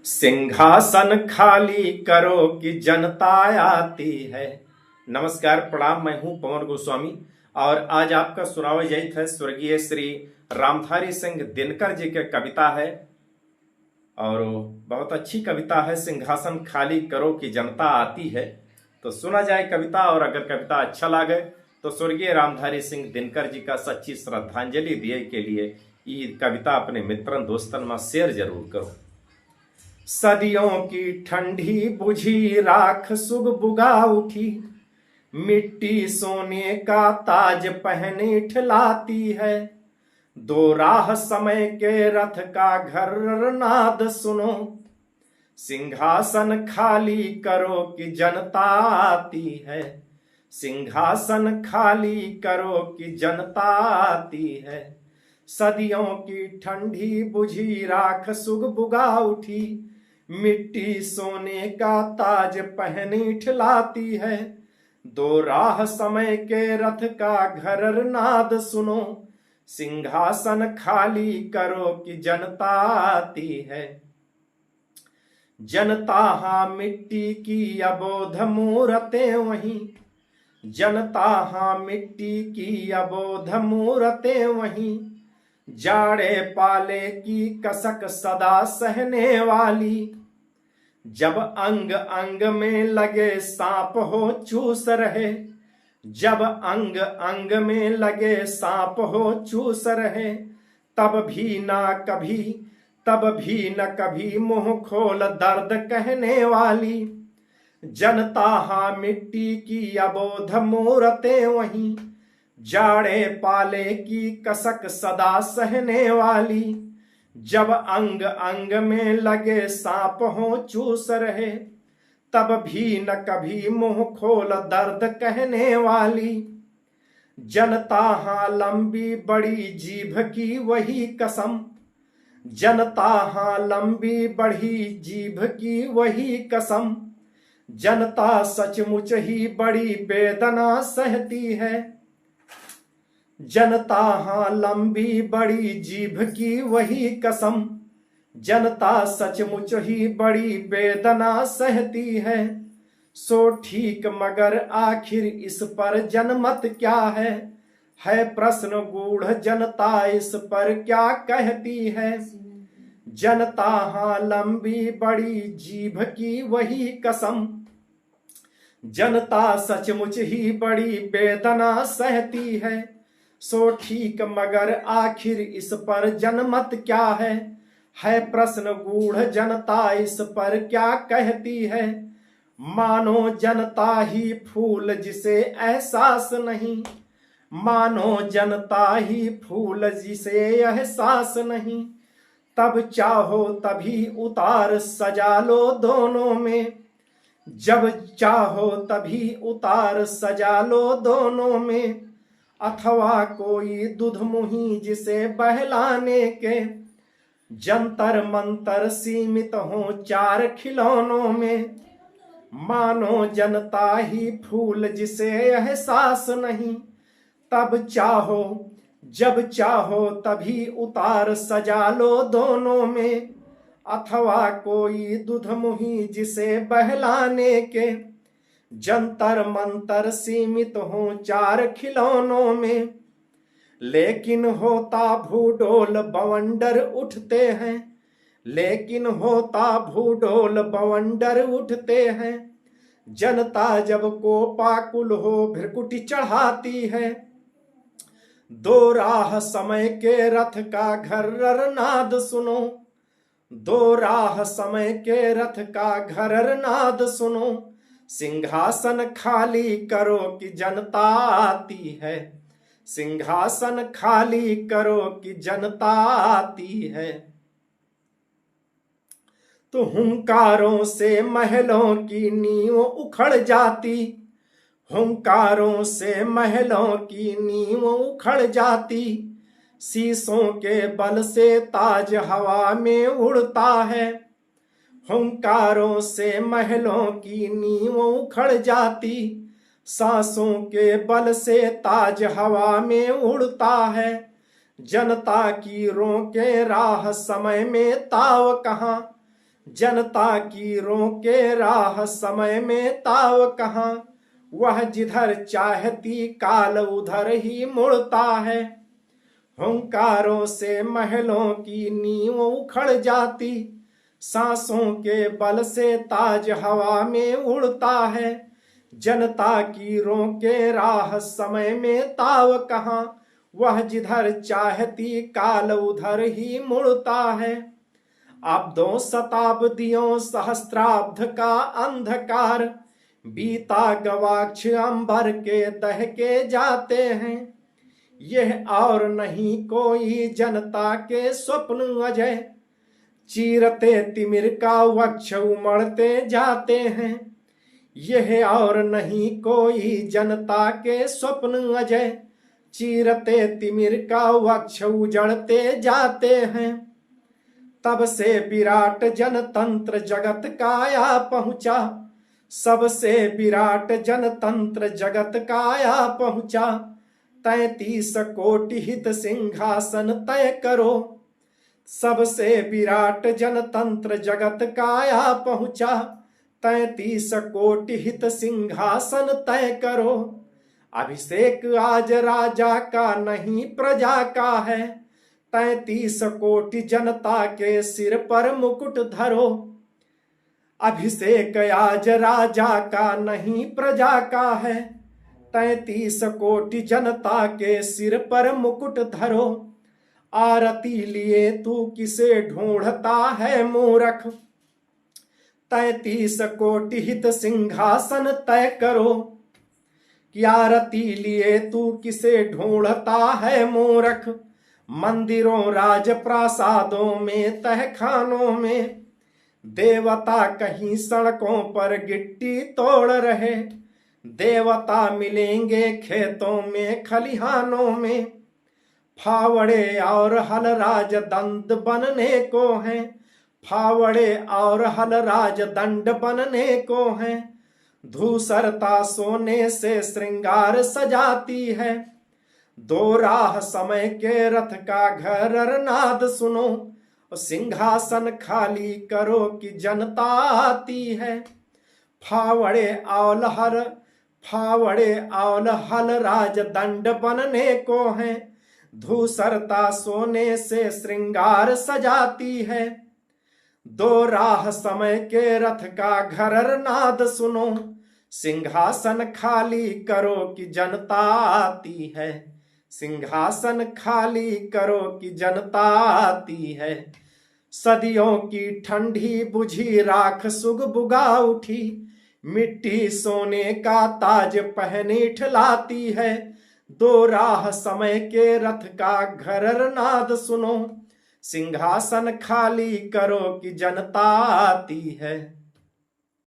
सिंहासन खाली करो कि जनता आती है। नमस्कार, प्रणाम। मैं हूं पवन गोस्वामी और आज आपका सुनावा यही है स्वर्गीय श्री रामधारी सिंह दिनकर जी की कविता है और बहुत अच्छी कविता है। सिंहासन खाली करो कि जनता आती है। तो सुना जाए कविता, और अगर कविता अच्छा लगे तो स्वर्गीय रामधारी सिंह दिनकर जी का सच्ची श्रद्धांजलि दिए के लिए ये कविता अपने मित्रन दोस्तन में शेयर जरूर करो। सदियों की ठंडी बुझी राख सुग बुगा उठी, मिट्टी सोने का ताज पहने ठिलाती है। दो राह समय के रथ का घर नाद सुनो, सिंहासन खाली करो कि जनता आती है। सिंहासन खाली करो कि जनता आती है। सदियों की ठंडी बुझी राख सुग बुगा उठी, मिट्टी सोने का ताज पहनी ठिलाती है। दो राह समय के रथ का घर नाद सुनो, सिंहासन खाली करो कि जनता आती है। जनता हाँ मिट्टी की अबोध मूरतें वहीं, जनता हाँ मिट्टी की अबोध मूरतें वहीं, जाड़े पाले की कसक सदा सहने वाली। जब अंग अंग में लगे सांप हो चूस रहे, जब अंग अंग में लगे सांप हो चूस रहे, तब भी न कभी मुंह खोल दर्द कहने वाली। जनता हाँ मिट्टी की अबोध मूरतें वहीं, जाड़े पाले की कसक सदा सहने वाली। जब अंग अंग में लगे सांप हो चूस रहे, तब भी न कभी मुंह खोल दर्द कहने वाली। जनता हाँ लंबी बड़ी जीभ की वही कसम, जनता हाँ लंबी बड़ी जीभ की वही कसम। जनता सचमुच ही बड़ी वेदना सहती है। जनता हाँ लंबी बड़ी जीभ की वही कसम, जनता सचमुच ही बड़ी वेदना सहती है। सो ठीक मगर आखिर इस पर जनमत क्या है प्रश्न गूढ़ जनता इस पर क्या कहती है। जनता हाँ लंबी बड़ी जीभ की वही कसम, जनता सचमुच ही बड़ी वेदना सहती है। सो ठीक मगर आखिर इस पर जनमत क्या है प्रश्न गूढ़ जनता इस पर क्या कहती है। मानो जनता ही फूल जिसे एहसास नहीं, मानो जनता ही फूल जिसे एहसास नहीं। तब चाहो तभी उतार सजा लो दोनों में, जब चाहो तभी उतार सजा लो दोनों में। अथवा कोई दुधमुही जिसे बहलाने के, जंतर मंतर सीमित हो चार खिलौनों में। मानो जनता ही फूल जिसे एहसास नहीं, तब चाहो जब चाहो तभी उतार सजा लो दोनों में। अथवा कोई दुधमुही जिसे बहलाने के, जंतर मंतर सीमित हो चार खिलौनों में। लेकिन होता भूडोल बवंडर उठते हैं, लेकिन होता भूडोल बवंडर उठते हैं। जनता जब कोपाकुल हो भ्रिकुटी चढ़ाती है, दो राह समय के रथ का घर्रर नाद सुनो, दो राह समय के रथ का घर्रर नाद सुनो। सिंहासन खाली करो कि जनता आती है, सिंहासन खाली करो कि जनता आती है। तो हुंकारों से महलों की नींव उखड़ जाती, हुंकारों से महलों की नींव उखड़ जाती। शीशों के बल से ताज हवा में उड़ता है, हुंकारों से महलों की नींव उखड़ जाती। सांसों के बल से ताज हवा में उड़ता है। जनता की रोके राह समय में ताव कहाँ, जनता की रोके राह समय में ताव कहाँ, वह जिधर चाहती काल उधर ही मुड़ता है। हुंकारों से महलों की नींव उखड़ जाती, सांसों के बल से ताज हवा में उड़ता है। जनता की रोके राह समय में ताव कहाँ, वह जिधर चाहती काल उधर ही मुड़ता है। अब 2 शताब्दियों सहस्त्राब्द का अंधकार, बीता गवाक्ष अंबर के दहके जाते हैं। यह और नहीं कोई जनता के स्वप्न अजय, चीरते तिमिर का वक्ष उमड़ते जाते हैं। यह और नहीं कोई जनता के स्वप्न अजय, चीरते तिमिर का वक्ष उजड़ते जाते हैं। तब से विराट जनतंत्र जगत काया पहुंचा, सबसे विराट जनतंत्र जगत काया पहुंचा। 33 कोटि हित सिंहासन तय करो, सबसे विराट जनतंत्र जगत काया पहुंचा। 33 कोटि हित सिंहासन तय करो। अभिषेक आज राजा का नहीं प्रजा का है, 33 कोटि जनता के सिर पर मुकुट धरो। अभिषेक आज राजा का नहीं प्रजा का है, 33 कोटि जनता के सिर पर मुकुट धरो। आरती लिए तू किसे ढूंढता है मूर्ख, 33 कोटि हित सिंहासन तय करो। कि आरती लिए तू किसे ढूंढता है मूर्ख, मंदिरों राजप्रासादों में तहखानों में। देवता कहीं सड़कों पर गिट्टी तोड़ रहे, देवता मिलेंगे खेतों में खलिहानों में। फावड़े और हलराज दंड बनने को हैं, फावड़े और हलराज दंड बनने को हैं। धूसरता सोने से श्रृंगार सजाती है, 2 राह समय के रथ का घरर नाद सुनो। सिंहासन खाली करो कि जनता आती है। फावड़े औल हल राज दंड बनने को हैं, धूसरता सोने से श्रृंगार सजाती है। 2 राह समय के रथ का घरर नाद सुनो, सिंहासन खाली करो कि जनता आती है। सिंहासन खाली करो कि जनता आती है। सदियों की ठंडी बुझी राख सुग बुगा उठी, मिट्टी सोने का ताज पहनी ठिलाती है। 2 राह समय के रथ का घरर नाद सुनो, सिंहासन खाली करो कि जनता आती है।